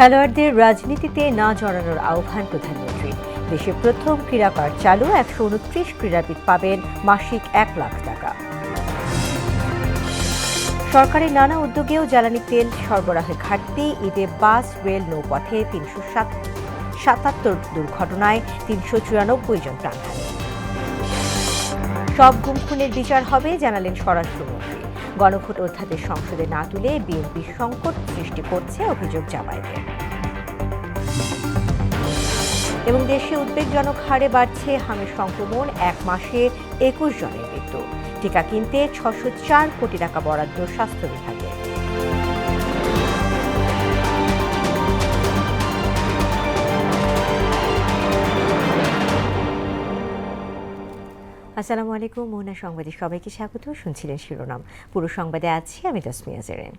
খেলোয়াড়দের রাজনীতিতে না জড়ানোর আহ্বান প্রধানমন্ত্রীর। দেশে প্রথম ক্রীড়া কার্ড চালু, 129 ক্রীড়াবিদ পাবেন মাসিক 1 লাখ টাকা। সরকারের নানা উদ্যোগেও জ্বালানি তেল সরবরাহে ঘাটতি, ঈদে বাস, রেল, নৌপথে 377 দুর্ঘটনায় 394 জন প্রাণহানি। সব গুম খুনের বিচার হবে জানালেন স্বরাষ্ট্রমন্ত্রী। গণভোট অধ্যাদেশ সংসদে না তুলে বিএনপি সংকট সৃষ্টি করছে অভিযোগ জামায়াতের। এবং দেশে উদ্বেগজনক হারে বাড়ছে হামের সংক্রমণ, 1 মাসে 21 জনের মৃত্যু। টিকা কিনতে 604 কোটি টাকা বরাদ্দ স্বাস্থ্য বিভাগে। আসসালামু আলাইকুম, মোহনা সংবাদে সবাইকে স্বাগত। শুনছিলেন শিরোনাম, পুরো সংবাদে আছি আমি তাসমিয়া জেরিন।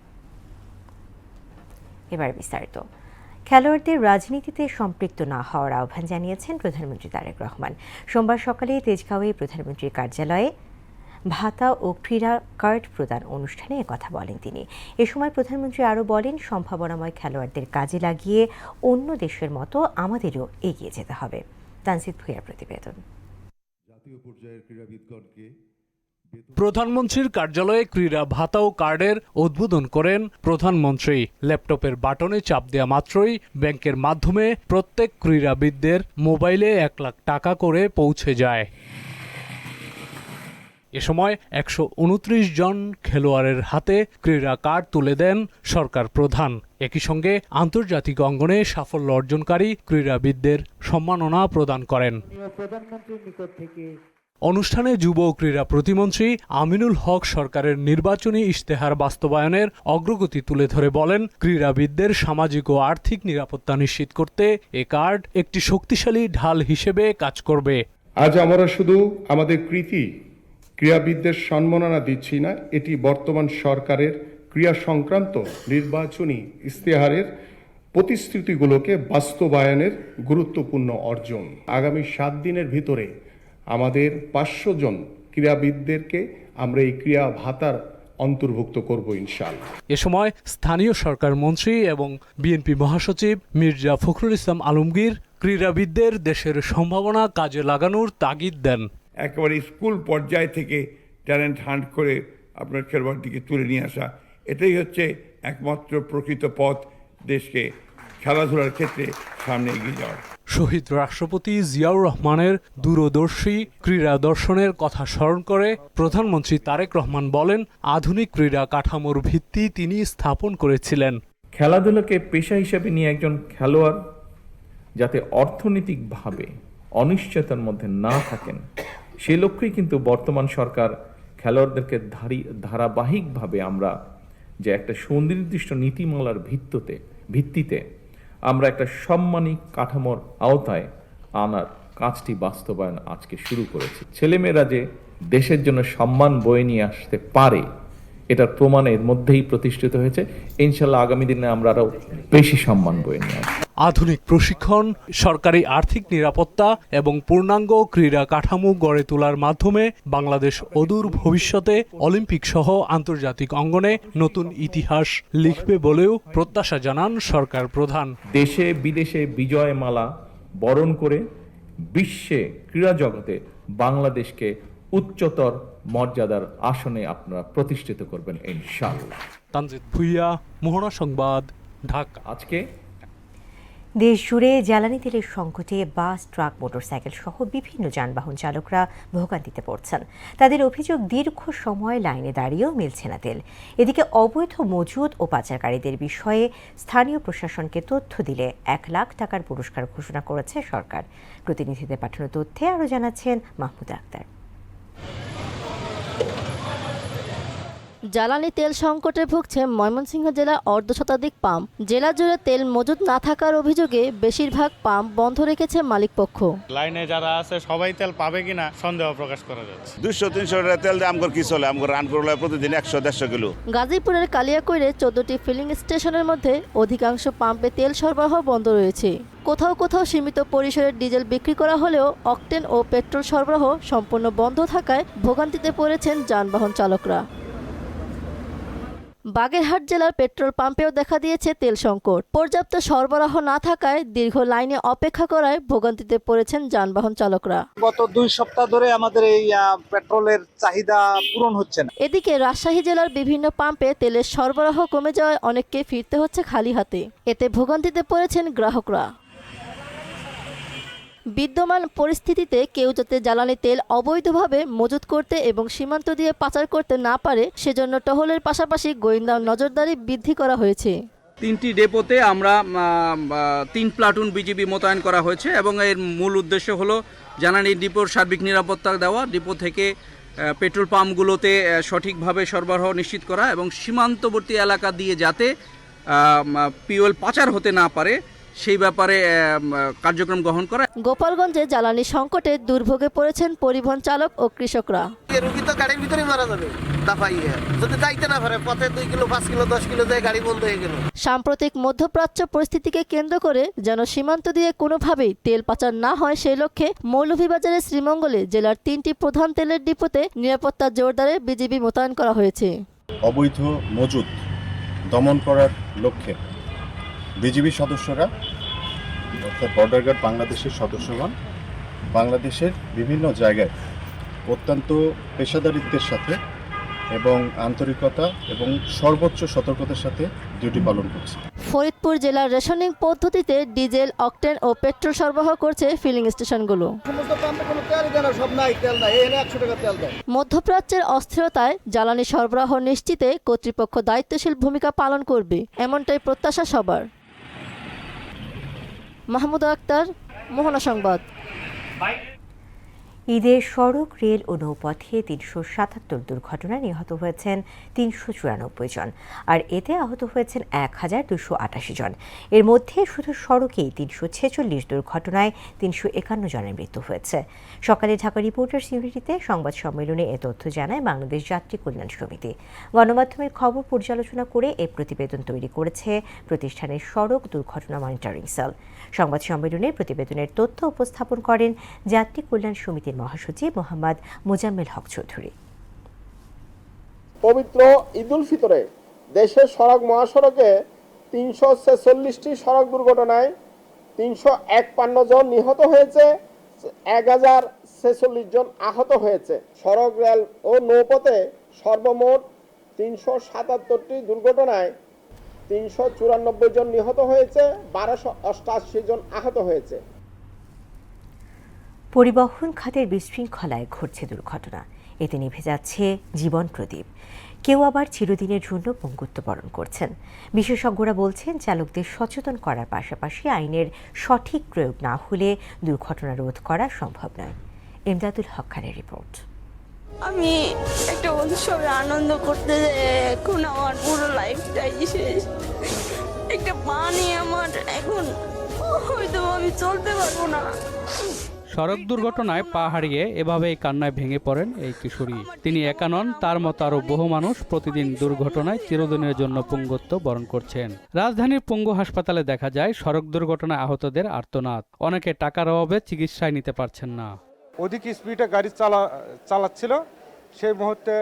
এবার বিস্তারিত। খেলোয়াড়দের রাজনীতিতে সম্পৃক্ত না হওয়ার আহ্বান জানিয়েছেন প্রধানমন্ত্রী তারেক রহমান। সোমবার সকালে তেজগাঁওয়ে প্রধানমন্ত্রীর কার্যালয়ে ভাতা ও ক্রীড়া কার্ড প্রদান অনুষ্ঠানে একথা বলেন তিনি। এ সময় প্রধানমন্ত্রী আরও বলেন, সম্ভাবনাময় খেলোয়াড়দের কাজে লাগিয়ে অন্য দেশের মতো আমাদেরও এগিয়ে যেতে হবে। তানজিদ ভুঁইয়ার প্রতিবেদন। প্রধানমন্ত্রীর কার্যালয়ে ক্রীড়া ভাতা ও কার্ডের উদ্বোধন করেন প্রধানমন্ত্রী। ল্যাপটপের বাটনে চাপ দেওয়া মাত্রই ব্যাংকের মাধ্যমে প্রত্যেক ক্রীড়াবিদদের মোবাইলে 1 লাখ টাকা করে পৌঁছে যায়। এ সময় 129 জন খেলোয়াড়ের হাতে ক্রীড়া কার্ড তুলে দেন সরকার প্রধান। একই সঙ্গে আন্তর্জাতিক অঙ্গনে সাফল্য অর্জনকারী ক্রীড়াবিদদের সম্মাননা প্রদান করেন। অনুষ্ঠানে যুব ও ক্রীড়া প্রতিমন্ত্রী আমিনুল হক সরকারের নির্বাচনী ইশতেহার বাস্তবায়নের অগ্রগতি তুলে ধরে বলেন, ক্রীড়াবিদদের সামাজিক ও আর্থিক নিরাপত্তা নিশ্চিত করতে এ কার্ড একটি শক্তিশালী ঢাল হিসেবে কাজ করবে। আজ আমরা শুধু আমাদের ক্রীড়াবিদদের সম্মাননা দিচ্ছি না, এটি বর্তমান সরকারের ক্রীড়া সংক্রান্ত নির্বাচনী ইশতেহারের প্রতিশ্রুতিগুলোকে বাস্তবায়নের গুরুত্বপূর্ণ অর্জন। আগামী 7 দিনের ভিতরে আমাদের 500 জন ক্রীড়াবিদদেরকে আমরা এই ক্রীড়া ভাতার অন্তর্ভুক্ত করব ইনশাআল্লাহ। এ সময় স্থানীয় সরকার মন্ত্রী এবং বিএনপি মহাসচিব মির্জা ফখরুল ইসলাম আলমগীর ক্রীড়াবিদদের দেশের সম্ভাবনা কাজে লাগানোর তাগিদ দেন। একেবারে স্কুল পর্যায় থেকে ট্যালেন্ট হান্ট করে আপনার খেলোয়াড়টিকে তুলে নিয়ে আসা, এটাই হচ্ছে একমাত্র প্রকৃত পথ দেশকে খেলাধুলার ক্ষেত্রে সামনে এগিয়ে যাওয়ার। শহীদ রাষ্ট্রপতি জিয়াউর রহমানের দূরদর্শী ক্রীড়া দর্শনের কথা স্মরণ করে প্রধানমন্ত্রী তারেক রহমান বলেন, আধুনিক ক্রীড়া কাঠামোর ভিত্তি তিনি স্থাপন করেছিলেন। খেলাধুলাকে পেশা হিসেবে নিয়ে একজন খেলোয়াড় যাতে অর্থনৈতিকভাবে অনিশ্চয়তার মধ্যে না থাকেন, সে লক্ষ্যেই কিন্তু বর্তমান সরকার খেলোয়াড়দেরকে ধারাবাহিকভাবে আমরা যে একটা সুনির্দিষ্ট নীতিমালার ভিত্তিতে আমরা একটা সম্মানী কাঠামোর আওতায় আনার কাজটি বাস্তবায়ন আজকে শুরু করেছি। ছেলেমেয়েরা যে দেশের জন্য সম্মান বয়ে নিয়ে আসতে পারে, এটার প্রমাণ এর মধ্যেই প্রতিষ্ঠিত হয়েছে। ইনশাল্লাহ আগামী দিনে আমরা আরও বেশি সম্মান বয়ে নিয়ে আসবো। আধুনিক প্রশিক্ষণ, সরকারি আর্থিক নিরাপত্তা এবং পূর্ণাঙ্গ ক্রীড়া কাঠামো গড়ে তোলার মাধ্যমে বাংলাদেশ অদূর ভবিষ্যতে অলিম্পিক সহ আন্তর্জাতিক অঙ্গনে নতুন ইতিহাস লিখবে বলেও প্রত্যাশা জানান সরকার প্রধান। দেশে বিদেশে বিজয় মালা বরণ করে বিশ্বে ক্রীড়া জগতে বাংলাদেশকে উচ্চতর মর্যাদার আসনে আপনারা প্রতিষ্ঠিত করবেন ইনশাআল্লাহ। তানজিদ ভুঁইয়া, মোহনা সংবাদ, ঢাকা। আজকে দেশ জুড়ে জ্বালানি তেলের সংকটে বাস, ট্রাক, মোটরসাইকেল সহ বিভিন্ন যানবাহন চালকরা ভোগান্তিতে পড়ছেন। তাদের অভিযোগ, দীর্ঘ সময় লাইনে দাঁড়িয়েও মিলছে না তেল। এদিকে অবৈধ মজুদ ও পাচারকারীদের বিষয়ে স্থানীয় প্রশাসনকে তথ্য দিলে 1 লাখ টাকার পুরস্কার ঘোষণা করেছে সরকার। প্রতিনিধিদের পাঠানো তথ্যে আরও জানাচ্ছেন মাহমুদ আক্তার। জ্বালানি তেল সংকটে ভুগছে ময়মনসিংহ জেলার অর্ধশতাধিক পাম্প। জেলা জুড়ে তেল মজুদ না থাকার অভিযোগে বেশিরভাগ পাম্প বন্ধ রেখেছে মালিকপক্ষ। লাইনে যারা আছে সবাই তেল পাবে কিনা সন্দেহ প্রকাশ করা যাচ্ছে। 200-300 টাকা তেল দিয়ে আমগর কি চলে, আমগর রান করলে প্রতিদিন 100-150 কিলো। গাজীপুরের কালিয়াকৈরে 14টি ফিলিং স্টেশনের মধ্যে অধিকাংশ পাম্পে তেল সরবরাহ বন্ধ রয়েছে। কোথাও কোথাও সীমিত পরিসরে ডিজেল বিক্রি করা হলেও অকটেন ও পেট্রোল সরবরাহ সম্পূর্ণ বন্ধ থাকায় ভোগান্তিতে পড়েছেন যানবাহন চালকরা। বাগেরহাট জেলার পেট্রোল পাম্পেও দেখা দিয়েছে তেল সংকট। পর্যাপ্ত সরবরাহ না থাকায় দীর্ঘ লাইনে অপেক্ষা করায় ভোগান্তিতে পড়েছেন যানবাহন চালকরা। গত 2 সপ্তাহ ধরে আমাদের এই পেট্রোলের চাহিদা পূরণ হচ্ছে না। এদিকে রাজশাহী জেলার বিভিন্ন পাম্পে তেলের সরবরাহ কমে যাওয়ায় অনেককে ফিরতে হচ্ছে খালি হাতে। এতে ভোগান্তিতে পড়েছেন গ্রাহকরা। বিদ্যমান পরিস্থিতিতে কেউ যাতে জ্বালানি তেল অবৈধভাবে মজুত করতে এবং সীমান্ত দিয়ে পাচার করতে না পারে সেজন্য টহলের পাশাপাশি গোয়েন্দা নজরদারি বৃদ্ধি করা হয়েছে। 3টি ডেপোতে আমরা 3 প্লাটুন বিজিবি মোতায়েন করা হয়েছে এবং এর মূল উদ্দেশ্য হলো জ্বালানি ডিপোর সার্বিক নিরাপত্তা দেওয়া, ডিপো থেকে পেট্রোল পাম্পগুলোতে সঠিকভাবে সরবরাহ নিশ্চিত করা এবং সীমান্তবর্তী এলাকা দিয়ে যাতে পিওএল পাচার হতে না পারে সেই ব্যাপারে কার্যক্রম গ্রহণ করা। গোপালগঞ্জে জ্বালানি সংকটে দুর্ভোগে পড়েছেন পরিবহন চালক ও কৃষকরা। রোগী তো গাড়ির ভিতরে মারা যাবে দাফাইয়ে, যদি যাইতে না পারে পথে 2 কিলো 5 কিলো 10 কিলো যায় গাড়ি বন্ধ হয়ে গেল। সাম্প্রতিক মধ্যপ্রাচ্য পরিস্থিতিকে কেন্দ্র করে যেন সীমান্ত দিয়ে কোনোভাবেই তেল পাচার না হয় সেই লক্ষ্যে মৌলভীবাজারের শ্রীমঙ্গলে জেলার 3টি প্রধান তেলের ডিপোতে নিরাপত্তা জোরদারে বিজিবি মোতায়েন করা হয়েছে। অবৈধ মজুত দমন করার লক্ষ্যে বিজিবি সদস্যরা অর্থাৎ বর্ডার গার্ড বাংলাদেশের সদস্যগণ বাংলাদেশের বিভিন্ন জায়গায় অত্যন্ত পেশাদারিত্বের সাথে এবং আন্তরিকতা এবং সর্বোচ্চ সতর্কতার সাথে ডিউটি পালন করছে। ফরিদপুর জেলার রেশনিং পদ্ধতিতে ডিজেল, অকটেন ও পেট্রোল সরবরাহ করছে ফিলিং স্টেশনগুলো। মধ্যপ্রাচ্যের অস্থিরতায় জ্বালানি সরবরাহ নিশ্চিতে কর্তৃপক্ষ দায়িত্বশীল ভূমিকা পালন করবে, এমনটাই প্রত্যাশা সবার। মাহমুদা আক্তার, মোহনা সংবাদ। ঈদের সড়ক, রেল ও নৌপথে 377 দুর্ঘটনায় নিহত হয়েছেন 394 জন, আর এতে আহত হয়েছেন 1288 জন। এর মধ্যে শুধু সড়কেই 346 দুর্ঘটনায় 351 জনের মৃত্যু হয়েছে। সকালে ঢাকা রিপোর্টার্স ইউনিটিতে সংবাদ সম্মেলনে এ তথ্য জানায় বাংলাদেশ যাত্রী কল্যাণ সমিতি। গণমাধ্যমের খবর পর্যালোচনা করে এ প্রতিবেদন তৈরি করেছে প্রতিষ্ঠানের সড়ক দুর্ঘটনা মনিটরিং সেল। সংবাদ সম্মেলনে প্রতিবেদনের তথ্য উপস্থাপন করেন যাত্রী কল্যাণ সমিতির মহাসচিব মোহাম্মদ মোজাম্মেল হক চৌধুরী। পবিত্র ঈদুল ফিতরে দেশের সড়ক মহাসড়কে 346টি সড়ক দুর্ঘটনায় 351 জন নিহত হয়েছে, 1046 জন আহত হয়েছে। সড়ক, রেল ও নৌপথে সর্বমোট 377টি দুর্ঘটনায় 394 জন নিহত হয়েছে, 1288 জন আহত হয়েছে। পরিবহন খাতের বিশৃঙ্খলায় ঘটছে দুর্ঘটনা, এতে নিভে যাচ্ছে জীবন প্রদীপ। কেউ আবার চিরদিনের জন্য পঙ্গুত্ব বরণ করছেন। বিশেষজ্ঞরা বলছেন চালকদের সচেতন করার পাশাপাশি আইনের সঠিক প্রয়োগ না হলে দুর্ঘটনা রোধ করা সম্ভব নয়। ইমদাদুল হক খানের রিপোর্ট। আমি একটা উৎসবে আনন্দ করতে এখন আমার পুরো লাইফটাই শেষ। একটা পানি আমার এখন হয়তো আমি চলতে পারবো না। সড়ক দুর্ঘটনায় পা হারিয়ে এভাবেই কান্নায় ভেঙে পড়েন এই কিশোরী। তিনি একা নন, তার মতো আরও বহু মানুষ প্রতিদিন দুর্ঘটনায় চিরদিনের জন্য পঙ্গুত্ব বরণ করছেন। রাজধানীর পঙ্গু হাসপাতালে দেখা যায় সড়ক দুর্ঘটনায় আহতদের আর্তনাদ। অনেকে টাকার অভাবে চিকিৎসায় নিতে পারছেন না। অধিক স্পিডে গাড়ি চালাচ্ছিল, সেই মুহূর্তে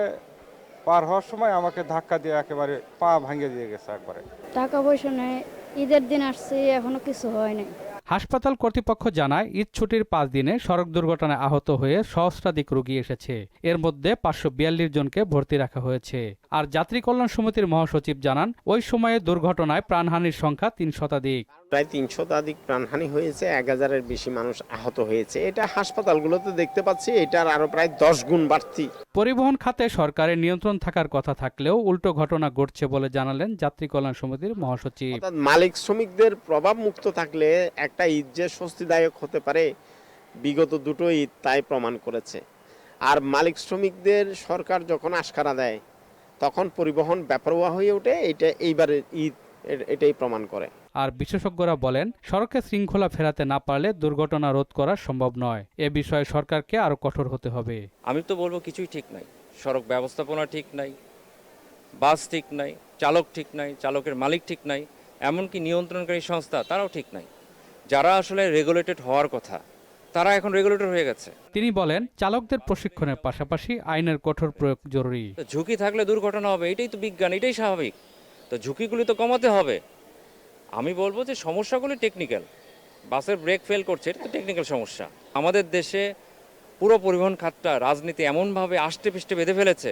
পার হওয়ার সময় আমাকে ধাক্কা দিয়ে একেবারে পা ভাঙিয়ে দিয়ে গেছে একবারে। টাকা পয়সা নেই, ঈদের দিন আসছে, এখনো কিছু হয়নি। হাসপাতাল কর্তৃপক্ষ জানায় ঈদ ছুটির 5 দিনে সড়ক দুর্ঘটনায় আহত হয়ে সহস্রাধিক রোগী এসেছে। এর মধ্যে 542 জনকে ভর্তি রাখা হয়েছে। আর যাত্রী কল্যাণ সমিতির মহাসচিব জানান ওই সময়ে দুর্ঘটনায় প্রাণহানির সংখ্যা 3 শতাধিক। প্রায় 3 শতাধিক প্রাণহানি হয়েছে, 1000-এর বেশি মানুষ আহত হয়েছে। এটা হাসপাতালগুলোতে দেখতে পাচ্ছি, এটার আরো প্রায় 10 গুণ বাড়তি। পরিবহন খাতে সরকারের নিয়ন্ত্রণ থাকার কথা থাকলেও উল্টো ঘটনা ঘটছে বলে জানালেন যাত্রী কল্যাণ সমিতির মহাসচিব। মালিক শ্রমিকদের প্রভাব মুক্ত থাকলে একটা ঈদ যে স্বস্তিদায়ক হতে পারে, বিগত 2টো ঈদ তাই প্রমাণ করেছে। আর মালিক শ্রমিকদের সরকার যখন আশকারা দেয় তখন পরিবহন বেপরোয়া হয়ে ওঠে। এটা এইবারের ঈদ এটাই প্রমাণ করে। আর বিশেষজ্ঞরা বলেন সড়কে শৃঙ্খলা ফেরাতে না পারলে দুর্ঘটনা রোধ করা সম্ভব নয়। এ বিষয়ে সরকারকে আরো কঠোর হতে হবে। আমি তো বলবো কিছুই ঠিক নাই, সড়ক ব্যবস্থাপনা ঠিক নাই, বাস ঠিক নাই, চালক ঠিক নাই, চালকের মালিক ঠিক নাই, এমনকি নিয়ন্ত্রণকারী সংস্থা তারাও ঠিক নাই। যারা আসলে রেগুলেটেড হওয়ার কথা তারা এখন রেগুলেটর হয়ে গেছে। তিনি বলেন, চালকদের প্রশিক্ষণের পাশাপাশি আইনের কঠোর প্রয়োগ জরুরি। ঝুঁকি থাকলে দুর্ঘটনা হবে, এটাই তো বিজ্ঞান, এটাই স্বাভাবিক। তো ঝুঁকিগুলি তো কমাতে হবে। আমি বলবো যে সমস্যাগুলি টেকনিক্যাল। বাসের ব্রেক ফেল করছে, এটা তো টেকনিক্যাল সমস্যা। আমাদের দেশে পুরো পরিবহন খাতটা রাজনীতি এমনভাবে আষ্টে পৃষ্ঠে বেঁধে ফেলেছে,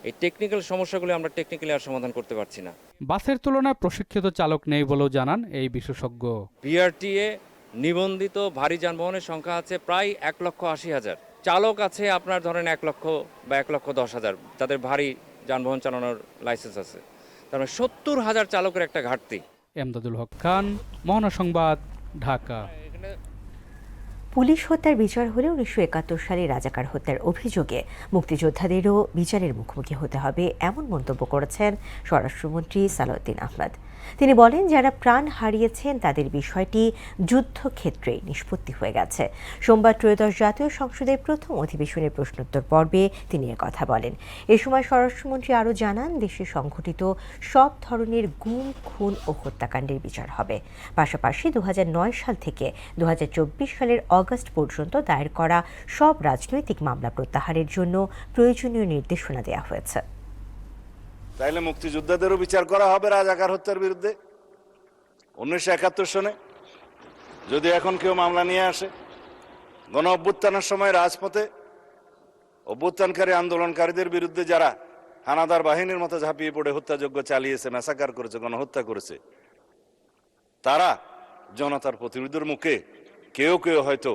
এই টেকনিক্যাল সমস্যাগুলি আমরা টেকনিক্যালি আর সমাধান করতে পারছি না। বাসের তুলনায় প্রশিক্ষিত চালক নেই বলেও জানান এই বিশেষজ্ঞ। বিআরটিএ নিবন্ধিত ভারী যানবাহনের সংখ্যা আছে প্রায় 1,80,000। চালক আছে আপনার ধরেন 1 লক্ষ বা 1,10,000 যাদের ভারী যানবাহন চালানোর লাইসেন্স আছে। তার মানে 70,000 চালকের একটা ঘাটতি। এমদাদুল হক খান, মোহনা সংবাদ, ঢাকা। পুলিশ হত্যার বিচার হলে 1971 সালে রাজাকার হত্যার অভিযোগে মুক্তিযোদ্ধাদেরও বিচারের মুখোমুখি হতে হবে, এমন মন্তব্য করেছেন স্বরাষ্ট্রমন্ত্রী সালাউদ্দিন আহমেদ। তিনি বলেন, যারা প্রাণ হারিয়েছেন তাদের বিষয়টি যুদ্ধক্ষেত্রে নিষ্পত্তি হয়ে গেছে। সোমবার ত্রয়োদশ জাতীয় সংসদের প্রথম অধিবেশনের প্রশ্নোত্তর পর্বে তিনি কথা বলেন। এ সময় স্বরাষ্ট্রমন্ত্রী আরও জানান, দেশে সংঘটিত সব ধরনের গুম, খুন ও হত্যাকাণ্ডের বিচার হবে। পাশাপাশি 2009 সাল থেকে 2024 সালের অগস্ট পর্যন্ত দায়ের করা সব রাজনৈতিক মামলা প্রত্যাহারের জন্য প্রয়োজনীয় নির্দেশনা দেওয়া হয়েছে। তাইলে মুক্তিযোদ্ধাদেরও বিচার করা হবে রাজাকার হত্যার বিরুদ্ধে 1971 সনে। যদি এখন কেউ মামলা নিয়ে আসে, গণ অভ্যুত্থানের সময় রাজপথে অভ্যুত্থানকারী আন্দোলনকারীদের বিরুদ্ধে যারা হানাদার বাহিনীর মতো ঝাঁপিয়ে পড়ে হত্যাযজ্ঞ চালিয়েছে, ম্যাসাকার করেছে, গণহত্যা করেছে, তারা জনতার প্রতিরোধের মুখে কেউ কেউ হয়তো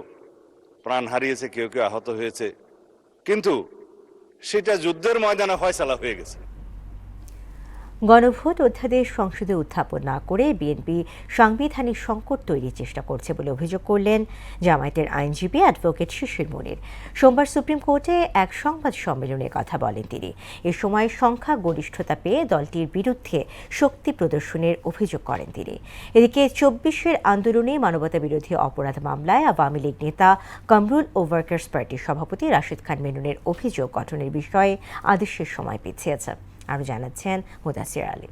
প্রাণ হারিয়েছে, কেউ কেউ আহত হয়েছে, কিন্তু সেটা যুদ্ধের ময়দানে ফয়সালা হয়ে গেছে। গণভোট অধ্যাদেশ সংসদে উত্থাপন না করে বিএনপি সাংবিধানিক সংকট তৈরির চেষ্টা করছে বলে অভিযোগ করলেন জামায়াতের আইনজীবী অ্যাডভোকেট শিশির মনির। সোমবার সুপ্রিম কোর্টে এক সংবাদ সম্মেলনে কথা বলেন তিনি। এ সময় সংখ্যা গরিষ্ঠতা পেয়ে দলটির বিরুদ্ধে শক্তি প্রদর্শনের অভিযোগ করেন তিনি। এদিকে 24-এর আন্দোলনে মানবতাবিরোধী অপরাধ মামলায় আওয়ামী লীগ নেতা কামরুল ও ওয়ার্কার্স পার্টির সভাপতি রাশেদ খান মেননের অভিযোগ গঠনের বিষয়ে আদেশের সময় পিছিয়েছে। আরও জানাচ্ছেন মুদাসির আলী।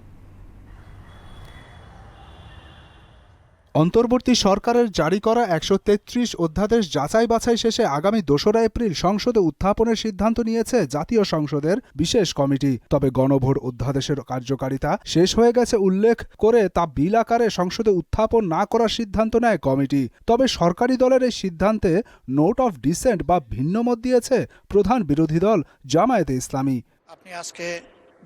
অন্তর্বর্তী সরকারের জারি করা 133 অধ্যাদেশ যাচাই বাছাই শেষে আগামী 2রা এপ্রিল সংসদে উত্থাপনের সিদ্ধান্ত নিয়েছে জাতীয় সংসদের বিশেষ কমিটি। তবে গণভোট অধ্যাদেশের কার্যকারিতা শেষ হয়ে গেছে উল্লেখ করে তা বিল আকারে সংসদে উত্থাপন না করার সিদ্ধান্ত নেয় কমিটি। তবে সরকারি দলের এই সিদ্ধান্তে নোট অফ ডিসেন্ট বা ভিন্নমত দিয়েছে প্রধান বিরোধী দল জামায়াতে ইসলামী। আপনি আজকে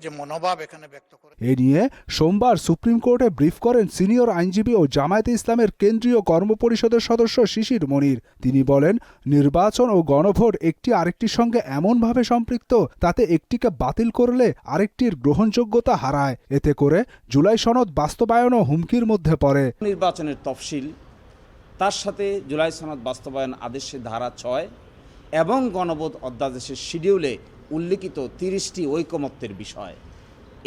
যে মনোভাব এখানে ব্যক্ত করেন, এ নিয়ে সোমবার সুপ্রিম কোর্টে ব্রিফ করেন সিনিয়র আইনজীবী ও জামায়াতে ইসলামের কেন্দ্রীয় কর্মপরিষদের সদস্য শিশির মনির। তিনি বলেন, নির্বাচন ও গণভোট একটি আরেকটির সঙ্গে এমনভাবে সম্পৃক্ত, তাতে একটিকে বাতিল করলে আরেকটির গ্রহণযোগ্যতা হারায়। এতে করে জুলাই সনদ বাস্তবায়নও হুমকির মধ্যে পড়ে। নির্বাচনের তফসিল, তার সাথে জুলাই সনদ বাস্তবায়ন আদেশের ধারা 6 এবং গণভোট অধ্যাদেশের শিডিউলে উল্লিখিত 30টি ঐকমত্যের বিষয়,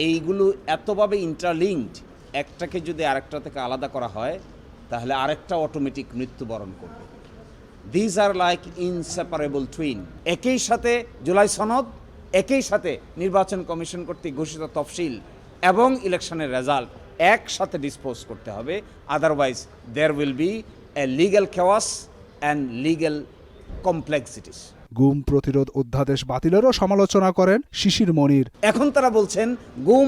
এইগুলো এতভাবে ইন্টারলিঙ্কড, একটাকে যদি আরেকটা থেকে আলাদা করা হয় তাহলে আরেকটা অটোমেটিক মৃত্যুবরণ করবে। These are like inseparable twin. একই সাথে জুলাই সনদ, একই সাথে নির্বাচন কমিশন কর্তৃক ঘোষিত তফসিল এবং ইলেকশনের রেজাল্ট একসাথে ডিসপোজ করতে হবে। Otherwise there will be a legal chaos and legal complexities. গুম প্রতিরোধ অধ্যাদেশ বাতিলেরও সমালোচনা করেন শিশির মনির। এখন তারা বলছেন গুম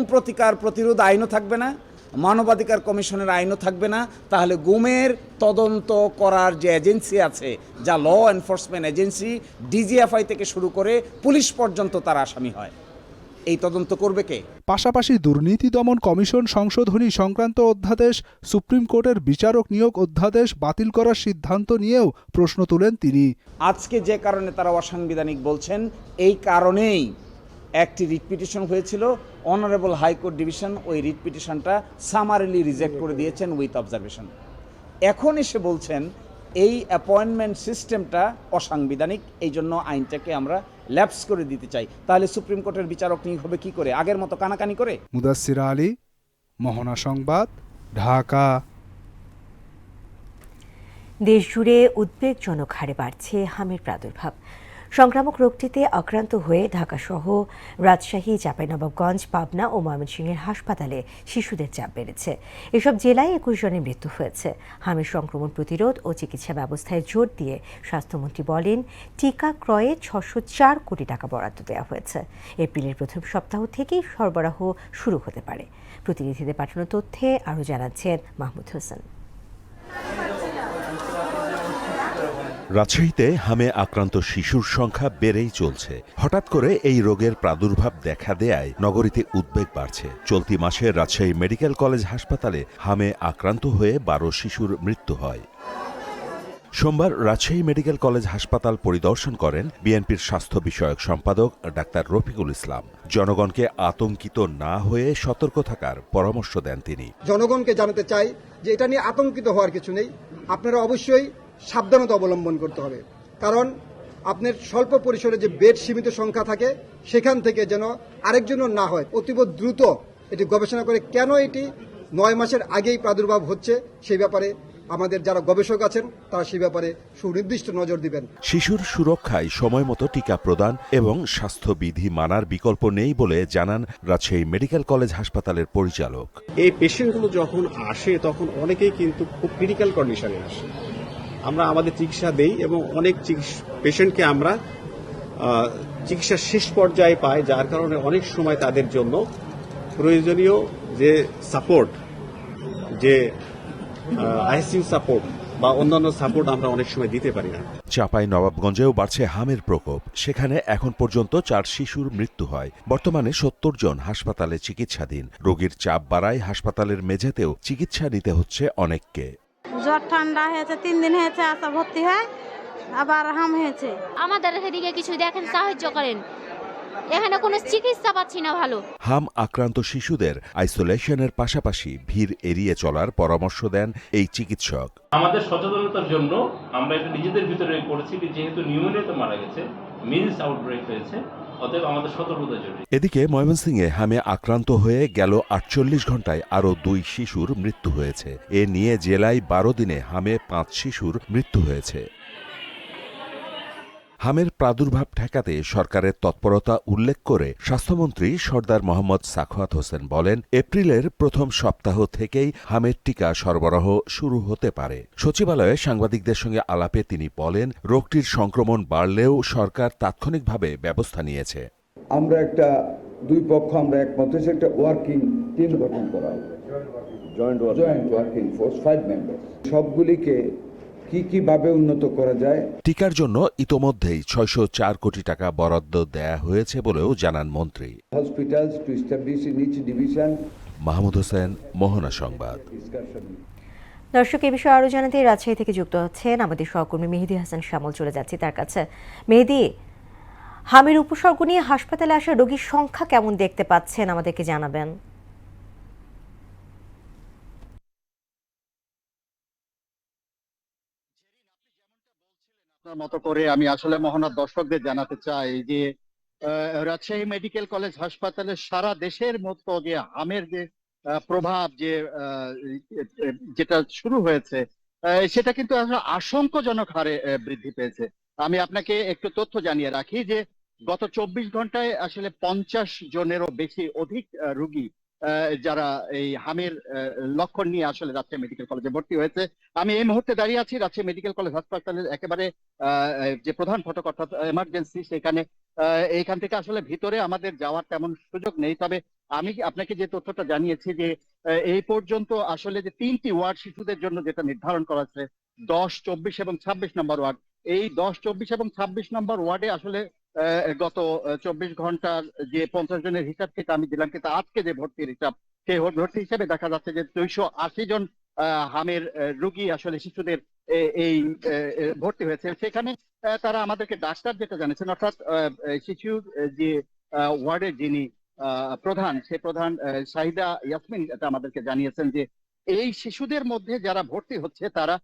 প্রতিরোধ আইনও থাকবে না, মানবাধিকার কমিশনের আইনও থাকবে না, তাহলে গুমের তদন্ত করার যে এজেন্সি আছে, যা ল এনফোর্সমেন্ট এজেন্সি, ডিজিএফআই থেকে শুরু করে পুলিশ পর্যন্ত তারা আসামি হয়, এই তদন্ত করবে কে? পাশাপাশি দুর্নীতি দমন কমিশন সংশোধনী সংক্রান্ত অধ্যাদেশ, সুপ্রিম কোর্টের বিচারক নিয়োগ অধ্যাদেশ বাতিল করার সিদ্ধান্ত নিয়েও প্রশ্ন তুলেন তিনি। আজকে যে কারণে তারা অসাংবিধানিক বলছেন, এই কারণেই একটি রিট পিটিশন হয়েছিল, অনারেবল হাইকোর্ট ডিভিশন ওই রিট পিটিশনটা সামারিলি রিজেক্ট করে দিয়েছেন উইথ অবজারভেশন। এখন এসে বলছেন এই অ্যাপয়েন্টমেন্ট সিস্টেমটা অসাংবিধানিক, এই জন্য আইনটাকে আমরা ল্যাপস করে দিতে চাই। তাহলে সুপ্রিম কোর্টের বিচারক নিয়োগ হবে কি করে? আগের মতো কানাকানি করে? মুদাসির আলী, মোহনা সংবাদ, ঢাকা। দেশ জুড়ে উদ্বেগজনক হারে বাড়ছে হামের প্রাদুর্ভাব। সংক্রামক রোগটিতে আক্রান্ত হয়ে ঢাকাসহ রাজশাহী, চাঁপাইনবাবগঞ্জ, পাবনা ও ময়মনসিংহের হাসপাতালে শিশুদের চাপ বেড়েছে। এসব জেলায় 21 জনের মৃত্যু হয়েছে। হামের সংক্রমণ প্রতিরোধ ও চিকিৎসা ব্যবস্থায় জোর দিয়ে স্বাস্থ্যমন্ত্রী বলেন, টিকা ক্রয়ে 604 কোটি টাকা বরাদ্দ দেওয়া হয়েছে। এপ্রিলের প্রথম সপ্তাহ থেকেই সরবরাহ শুরু হতে পারে। প্রতিনিধিদের পাঠানো তথ্যে আরও জানাচ্ছেন মাহমুদ হোসেন। রাজশাহীতে হামে আক্রান্ত শিশুর সংখ্যা বেড়েই চলছে। হঠাৎ করে এই রোগের প্রাদুর্ভাব দেখা দেয়ায় নগরীতে উদ্বেগ বাড়ছে। চলতি মাসে রাজশাহী মেডিকেল কলেজ হাসপাতালে হামে আক্রান্ত হয়ে 12 শিশুর মৃত্যু হয়। সোমবার রাজশাহী মেডিকেল কলেজ হাসপাতাল পরিদর্শন করেন বিএনপির স্বাস্থ্য বিষয়ক সম্পাদক ডাক্তার রফিকুল ইসলাম। জনগণকে আতঙ্কিত না হয়ে সতর্ক থাকার পরামর্শ দেন তিনি। জনগণকে জানাতে চাই যে এটা নিয়ে আতঙ্কিত হওয়ার কিছু নেই। আপনারা অবশ্যই সাবধানতা অবলম্বন করতে হবে, কারণ আপনার স্বল্প পরিসরে যে বেড সীমিত সংখ্যা থাকে সেখান থেকে যেন আরেকজনও না হয়, অতীব দ্রুত এটি গবেষণা করে কেন এটি 9 মাসের আগেই প্রাদুর্ভাব হচ্ছে সেই ব্যাপারে আমাদের যারা গবেষক আছেন তারা সেই ব্যাপারে সুনির্দিষ্ট নজর দিবেন। শিশুর সুরক্ষায় সময়মতো টিকা প্রদান এবং স্বাস্থ্যবিধি মানার বিকল্প নেই বলে জানান রাজশাহী মেডিকেল কলেজ হাসপাতালের পরিচালক। এই পেশেন্টগুলো যখন আসে তখন অনেকেই কিন্তু খুব ক্রিটিক্যাল কন্ডিশনে আসে। আমরা আমাদের চিকিৎসা দেই এবং অনেক পেশেন্টকে আমরা চিকিৎসার শেষ পর্যায়ে পাই, যার কারণে অনেক সময় তাদের জন্য প্রয়োজনীয় যে সাপোর্ট, যে আইসিইউ সাপোর্ট বা অন্যান্য সাপোর্ট আমরা অনেক সময় দিতে পারি না। চাঁপাইনবাবগঞ্জেও বাড়ছে হামের প্রকোপ। সেখানে এখন পর্যন্ত 4 শিশুর মৃত্যু হয়। বর্তমানে 70 জন হাসপাতালে চিকিৎসাধীন। রোগীর চাপ বাড়ায় হাসপাতালের মেঝেতেও চিকিৎসা নিতে হচ্ছে অনেককে। জ্বর ঠান্ডা হয়েছে, 3 দিন হয়েছে আসা ভর্তি হয়, আবার হাম হয়েছে। আমাদের এদিকে কিছু দেখেন, সাহায্য করেন, এখানে কোনো চিকিৎসা পাচ্ছি না ভালো। হাম আক্রান্ত শিশুদের আইসোলেশনের পাশাপাশি ভিড় এড়িয়ে চলার পরামর্শ দেন এই চিকিৎসক। আমাদের সচেতনতার জন্য আমরা এটা নিজেদের ভিতরে করেছি, যেহেতু নিউমোনিয়াতে মারা গেছে, মিলস আউটব্রেক হয়েছে, অতএব আমাদের সতর্কতা জরুরি। এদিকে ময়মনসিংহে হামে আক্রান্ত হয়ে গেল 48 ঘন্টায় আরও 2 শিশুর মৃত্যু হয়েছে। এ নিয়ে জেলায় 12 দিনে হামে 5 শিশুর মৃত্যু হয়েছে। হামের প্রাদুর্ভাব ঠেকাতে সরকারের তৎপরতা উল্লেখ করে স্বাস্থ্যমন্ত্রী সরদার মোহাম্মদ সাখাওয়াত হোসেন বলেন, এপ্রিলের প্রথম সপ্তাহ থেকেই হামের টিকা সরবরাহ শুরু হতে পারে। সচিবালয়ে সাংবাদিকদের সঙ্গে আলাপে তিনি বলেন, রোগটির সংক্রমণ বাড়লেও সরকার তাৎক্ষণিকভাবে ব্যবস্থা নিয়েছে। আমরা দুই পক্ষ আমরা একমত হয়েছে, একটা ওয়ার্কিং টিম গঠন করা হবে, জয়েন্ট ওয়ার্কিং ফোর্স 5 মেম্বার, সবগুলিকে কিভাবে উন্নত করা যায়। টিকার জন্য ইতোমধ্যেই 604 কোটি টাকা বরাদ্দ দেয়া হয়েছে বলেও জানান মন্ত্রী। Hospitals to establish in each division. Mahmud Hossain, Mohona সংবাদ। দর্শক, এ বিষয়ে আরও জানাতে রাজশাহী থেকে যুক্ত হচ্ছেন আমাদের সহকর্মী মেহেদী হাসান শ্যামল। চলে যাচ্ছি তার কাছে। মেহেদী, হামের উপসর্গ নিয়ে হাসপাতালে আসা রোগীর সংখ্যা কেমন দেখতে পাচ্ছেন আমাদেরকে জানাবেন। আপনার মতো করে আমি আসলে মোহনার দর্শকদের জানাতে চাই যে রাজশাহী মেডিকেল কলেজ হাসপাতালে সারা দেশের মতো যে হামের যে প্রভাব যেটা শুরু হয়েছে সেটা কিন্তু আশঙ্কাজনক হারে বৃদ্ধি পেয়েছে। আমি আপনাকে একটু তথ্য জানিয়ে রাখি যে গত 24 ঘন্টায় আসলে 50 জনেরও অধিক রোগী যারা এই হামের লক্ষণ নিয়ে আসলে রাজশাহী মেডিকেল কলেজে ভর্তি হয়েছে। আমি এই মুহূর্তে দাঁড়িয়ে আছি রাজশাহী মেডিকেল কলেজ হাসপাতালের একেবারে যে প্রধান ফটক অর্থাৎ এমার্জেন্সি, এইখান থেকে আসলে ভিতরে আমাদের যাওয়ার তেমন সুযোগ নেই। তবে আমি আপনাকে যে তথ্যটা জানিয়েছি যে এই পর্যন্ত আসলে যে 3টি ওয়ার্ড শিশুদের জন্য যেটা নির্ধারণ করা আছে, 10, 24 এবং 26 নম্বর ওয়ার্ড, এই 10, 24 এবং 26 নম্বর ওয়ার্ডে আসলে গত 24 ঘন্টার যে 50 জনের হিসাব থেকে আমি দিলাম, কিন্তু আজকে যে ভর্তির হিসাব, সেই ভর্তি হিসাবে দেখা যাচ্ছে যে 280 জন হামের রোগী আসলে শিশুদের এই ভর্তি হয়েছে। সেখানে তারা আমাদেরকে ডাক্তার যেটা জানিয়েছেন, অর্থাৎ শিশুর যে ওয়ার্ডের যিনি প্রধান, সে প্রধান শাহিদা ইয়াসমিন এটা আমাদেরকে জানিয়েছেন যে এই শিশুদের মধ্যে যারা ভর্তি হচ্ছে তারা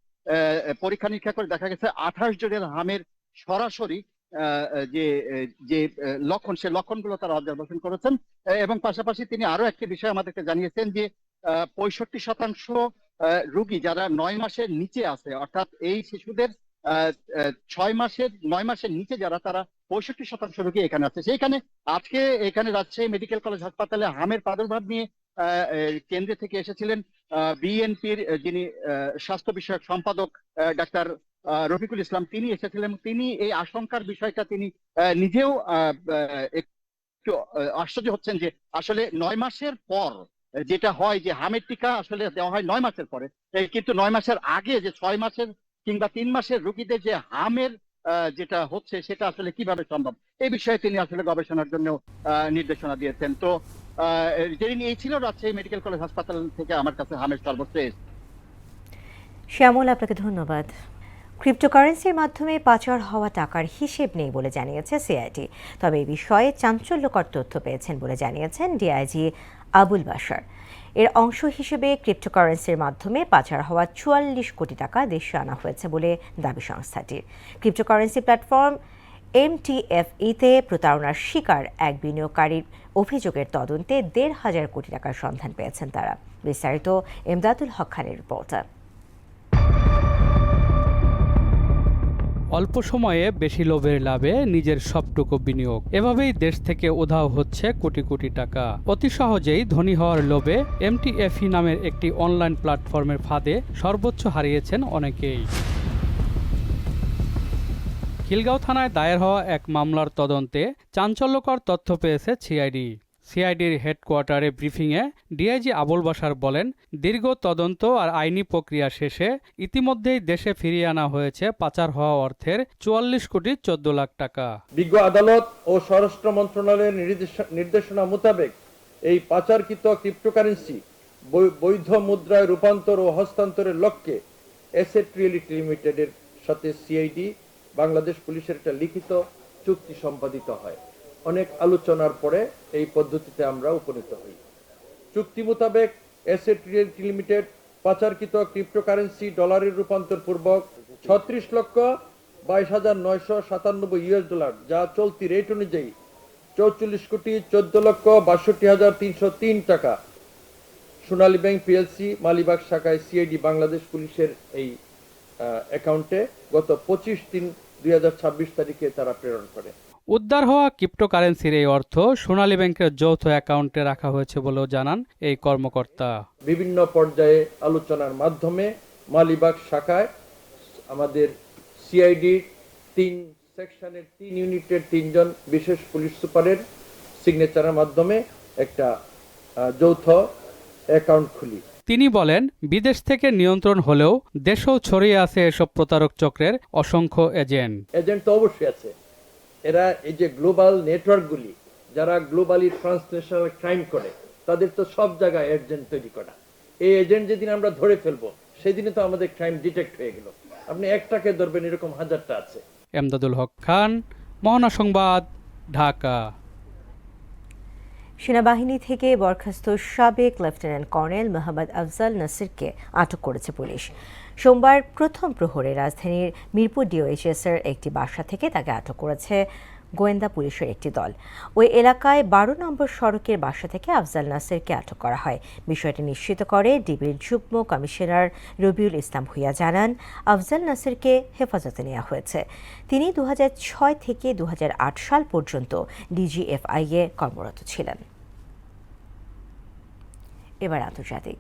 পরীক্ষা নিরীক্ষা করে দেখা গেছে 28 জনের হামের সরাসরি যে লক্ষণ, সে লক্ষণগুলো তারা অবজারভেশন করেছেন। এবং পাশাপাশি তিনি আরো একটি বিষয় আমাদেরকে জানিয়েছেন যে 65% রোগী যারা 9 মাসের নিচে আছে, অর্থাৎ এই শিশুদের নয় মাসের নিচে যারা, তারা 65% রোগী এখানে আছে। সেইখানে আজকে এখানে রাজশাহী মেডিকেল কলেজ হাসপাতালে হামের প্রাদুর্ভাব নিয়ে কেন্দ্র থেকে এসেছিলেন বিএনপির যিনি স্বাস্থ্য বিষয়ক সম্পাদক ডাক্তার রফিকুল ইসলাম। তিনি এসেছিলেন। তিনি এই আশঙ্কার বিষয়টা তিনি নিজেও একটু আশ্চর্য হচ্ছেন যে আসলে 9 মাসের পর যেটা হয় যে হামের টিকা আসলে দেওয়া হয় 9 মাসের পরে, কিন্তু 9 মাসের আগে যে 6 মাসের কিংবা 3 মাসের রোগীদের যে হামের যেটা হচ্ছে সেটা আসলে কিভাবে সম্ভব, এই বিষয়ে তিনি আসলে গবেষণার জন্য নির্দেশনা দিয়েছেন। তো যেদিন এই ছিল রাজশাহী মেডিকেল কলেজ হাসপাতাল থেকে আমার কাছে হামের সর্বশেষ। শ্যামল, আপনাকে ধন্যবাদ। ক্রিপ্টোকারেন্সির মাধ্যমে পাচার হওয়া টাকার হিসেব নেই বলে জানিয়েছে সিআইডি। তবে এই বিষয়ে চাঞ্চল্যকর তথ্য পেয়েছেন বলে জানিয়েছেন ডিআইজি আবুল বাশার। এর অংশ হিসেবে ক্রিপ্টোকারেন্সির মাধ্যমে পাচার হওয়া 44 কোটি টাকা দেশে আনা হয়েছে বলে দাবি সংস্থাটির। ক্রিপ্টোকারেন্সি প্ল্যাটফর্ম MTFE-তে প্রতারণার শিকার এক বিনিয়োগকারীর অভিযোগের তদন্তে 1,500 কোটি টাকার সন্ধান পেয়েছেন তারা। বিস্তারিত এমদাদুল হক খানের রিপোর্টার। অল্প সময়ে বেশি লোভের লাভে নিজের সবটুকু বিনিয়োগ, এভাবেই দেশ থেকে উধাও হচ্ছে কোটি কোটি টাকা। অতি সহজেই ধনী হওয়ার লোভে MTFE নামের একটি অনলাইন প্ল্যাটফর্মের ফাঁদে সর্বোচ্চ হারিয়েছেন অনেকেই। খিলগাঁও থানায় দায়ের হওয়া এক মামলার তদন্তে চাঞ্চল্যকর তথ্য পেয়েছে সিআইডি। সিআইডির হেডকোয়ার্টারে ব্রিফিংয়ে ডিআইজি আবুল বাশার বলেন, দীর্ঘ তদন্ত আর আইনি প্রক্রিয়া শেষে ইতিমধ্যেই দেশে ফিরিয়ে আনা হয়েছে পাচার হওয়া অর্থের 44 কোটি 14 লাখ টাকা। বিজ্ঞ আদালত ও স্বরাষ্ট্র মন্ত্রণালয়ের নির্দেশনা মোতাবেক এই পাচারকৃত ক্রিপ্টোকারেন্সি বৈধ মুদ্রায় রূপান্তর ও হস্তান্তরের লক্ষ্যে অ্যাসেট রিয়েলিটি লিমিটেডের সাথে সিআইডি বাংলাদেশ পুলিশের একটা লিখিত চুক্তি সম্পাদিত হয়। অনেক আলোচনার পরে এই পদ্ধতিতে আমরা উপনীত হই। চুক্তি মোতাবেক অ্যাসেট রিয়েলিটি লিমিটেড পাচারকৃত ক্রিপ্টোকারেন্সি ডলারের রূপান্তর পূর্বক 36,22,997 US$, যা চলতি রেট অনুযায়ী 44,14,62,303 টাকা সোনালী ব্যাংক PLC মালিবাগ শাখায় সিআইডি বাংলাদেশ পুলিশের এই অ্যাকাউন্টে গত 25/3/2026 তারিখে তারা প্রেরণ করে। উদ্ধার হওয়া ক্রিপ্টোকারেন্সির এই অর্থ সোনালী ব্যাংকের যৌথ অ্যাকাউন্টে রাখা হয়েছে বলেও জানান এই কর্মকর্তা। বিভিন্ন পর্যায়ে আলোচনার মাধ্যমে মালিবাগ শাখায় আমাদের সিআইডি 3 সেকশনের 3 ইউনিটের 3 জন বিশেষ পুলিশ সুপারের সিগনেচারের মাধ্যমে একটা যৌথ অ্যাকাউন্ট খুলি। তিনি বলেন, বিদেশ থেকে নিয়ন্ত্রণ হলেও দেশেও ছড়িয়ে আছে এসব প্রতারক চক্রের অসংখ্য এজেন্ট তো অবশ্যই আছে। এরা এই যে গ্লোবাল নেটওয়ার্কগুলি যারা গ্লোবালি ট্রান্সন্যাশনাল ক্রাইম করে, তাদের তো সব জায়গায় এজেন্ট তৈরি করা। এই এজেন্ট যেদিন আমরা ধরে ফেলবো সেদিনই তো আমাদের ক্রাইম ডিটেক্ট হয়ে গেল। আপনি একটাকে ধরবেন, এরকম হাজারটা আছে। এমদাদুল হক খান, মহানা সংবাদ, ঢাকা। সেনাবাহিনী থেকে বরখাস্ত সাবেক লেফটেন্যান্ট কর্নেল মোহাম্মদ আফজাল নাসিরকে আটক করেছে পুলিশ। সোমবার প্রথম প্রহরে রাজধানীর মিরপুর DOHS-এর একটি বাসা থেকে তাকে আটক করেছে গোয়েন্দা পুলিশের একটি দল। ওই এলাকায় 12 নম্বর সড়কের বাসা থেকে আফজাল নাসিরকে আটক করা হয়। বিষয়টি নিশ্চিত করে ডিবির যুগ্ম কমিশনার রবিউল ইসলাম ভূঁইয়া জানান, আফজাল নাসিরকে হেফাজতে নেওয়া হয়েছে। তিনি 2006 থেকে 2008 সাল পর্যন্ত DGFI-এ কর্মরত ছিলেন। এবার আন্তর্জাতিক।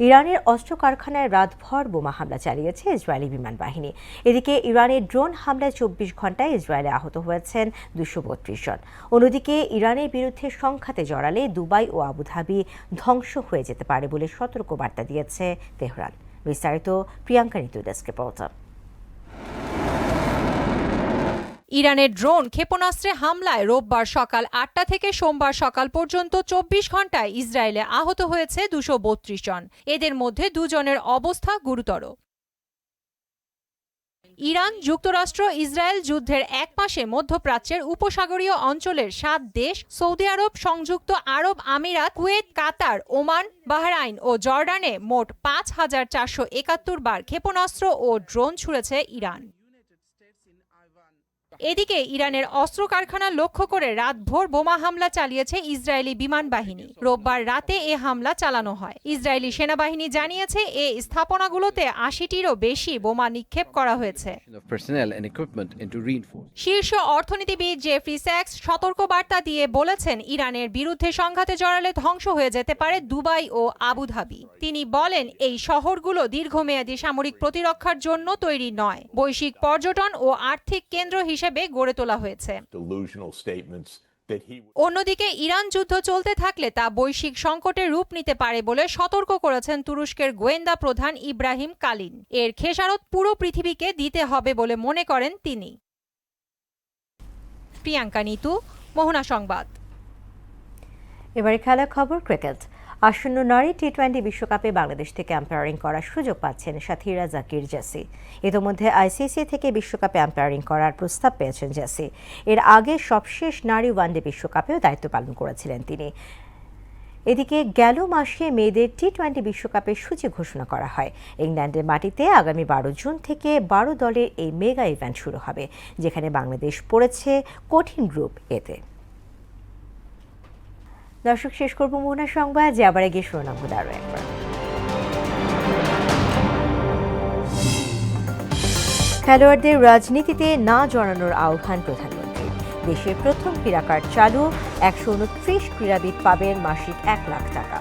ইরানের অস্ত্র কারখানায় রাতভর বোমা হামলা চালিয়েছে ইসরায়েলি বিমান বাহিনী। এদিকে ইরানের ড্রোন হামলায় 24 ঘণ্টায় ইসরায়েলে আহত হয়েছেন 232 জন। অন্যদিকে ইরানের বিরুদ্ধে সংঘাতে জড়ালে দুবাই ও আবুধাবি ধ্বংস হয়ে যেতে পারে বলে সতর্কবার্তা দিয়েছে তেহরান। বিস্তারিত প্রিয়াঙ্কা নিতু ডেস্ক রিপোর্টার। ইরানের ড্রোন ক্ষেপণাস্ত্রে হামলায় রোববার সকাল 8টা থেকে সোমবার সকাল পর্যন্ত 24 ঘণ্টায় ইসরায়েলে আহত হয়েছে 232 জন। এদের মধ্যে 2 জনের অবস্থা গুরুতর। ইরান, যুক্তরাষ্ট্র, ইসরায়েল যুদ্ধের 1 মাসে মধ্যপ্রাচ্যের উপসাগরীয় অঞ্চলের 7 দেশ সৌদি আরব, সংযুক্ত আরব আমিরাত, কুয়েত, কাতার, ওমান, বাহরাইন ও জর্ডানে মোট 5,471 বার ক্ষেপণাস্ত্র ও ড্রোন ছুড়েছে ইরান। এদিকে ইরানের অস্ত্র কারখানা লক্ষ্য করে রাতভর বোমা হামলা চালিয়েছে ইসরায়েলি বিমান বাহিনী। রোববার রাতে এ হামলা চালানো হয়। ইসরায়েলি সেনাবাহিনী জানিয়েছে এই স্থাপনাগুলোতে ৮০টিরও বেশি বোমা নিক্ষেপ করা হয়েছে। শীর্ষ অর্থনীতিবিদ জেফরি স্যাক্স সতর্কবার্তা দিয়ে বলেছেন, ইরানের বিরুদ্ধে সংঘাতে জড়ালে ধ্বংস হয়ে যেতে পারে দুবাই ও আবুধাবি। তিনি বলেন, এই শহরগুলো দীর্ঘমেয়াদী সামরিক প্রতিরক্ষার জন্য তৈরি নয়, বৈশ্বিক পর্যটন ও আর্থিক কেন্দ্র হিসেবে গড়ে তোলা হয়েছে। অন্যদিকে ইরান যুদ্ধ চলতে থাকলে তা বৈশ্বিক সংকটে রূপ নিতে পারে বলে সতর্ক করেছেন তুরস্কের গোয়েন্দা প্রধান ইব্রাহিম কালিন। এর খেসারত পুরো পৃথিবীকে দিতে হবে বলে মনে করেন তিনি। প্রিয়াঙ্কা নিতু, মোহনা সংবাদ। এবারে খেলা খবর। ক্রিকেট। আসন্ন নারী টি-20 বিশ্বকাপে বাংলাদেশ থেকে আম্পায়ারিং করার সুযোগ পাচ্ছেন সাথীরা জাকির জেসি। ইতিমধ্যে আইসিসি থেকে বিশ্বকাপে আম্পায়ারিং করার প্রস্তাব পেয়েছেন জেসি। এর আগে সবশেষ নারী ওয়ানডে বিশ্বকাপেও দায়িত্ব পালন করেছিলেন তিনি। এদিকে গেল মাসে মেয়েদের টি-20 বিশ্বকাপের সূচি ঘোষণা করা হয়। ইংল্যান্ডের মাটিতে আগামী 12 জুন থেকে 12 দলের এই মেগা ইভেন্ট শুরু হবে, যেখানে বাংলাদেশ পড়েছে কঠিন গ্রুপ এতে। দর্শক, শেষ করব মোহনা সংবাদ, যে আবার গিয়ে শিরোনামগুলো আরও একবার। খেলোয়াড়দের রাজনীতিতে না জড়ানোর আহ্বান প্রধানমন্ত্রীর। দেশের প্রথম ক্রীড়া কার্ড চালু, 129 ক্রীড়াবিদ পাবেন মাসিক 1 লাখ টাকা।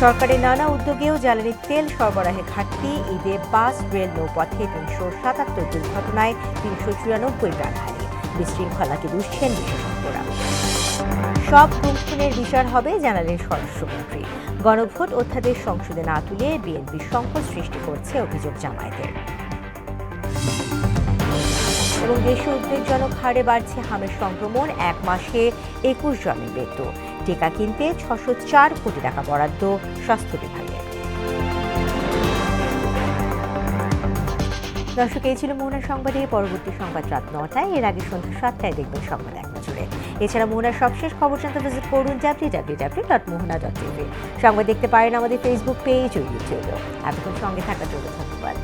সরকারের নানা উদ্যোগেও জ্বালানি তেল সরবরাহে ঘাটতি, ঈদে বাস, রেল, নৌপথে 377 দুর্ঘটনায় 394 প্রাণহানি। বিশৃঙ্খলাকে দুষছেন বিশেষজ্ঞরা। সব গুমখুনের বিচার হবে, জানালেন স্বরাষ্ট্রমন্ত্রী। গণভোট অধ্যাদেশ সংসদে না তুলে বিএনপি সংকট সৃষ্টি করছে, অভিযোগ জামায়াতের। এবং দেশে উদ্বেগজনক হারে বাড়ছে হামের সংক্রমণ, 1 মাসে 21 জনের মৃত্যু। টিকা কিনতে 604 কোটি টাকা বরাদ্দ স্বাস্থ্য বিভাগে। দর্শক, এই ছিল মোহনা সংবাদে। পরবর্তী সংবাদ রাত 9টায়, এর আগে সন্ধ্যা 7টায় দেখবেন সংবাদ এক নজরে। এছাড়া মোহনার সবশেষ খবর জানতে ভিজিট করুন www.mohana.tv। সংবাদ দেখতে পারেন আমাদের ফেসবুক পেজ ও ইউটিউবেও। এতক্ষণ সঙ্গে থাকার জন্য ধন্যবাদ।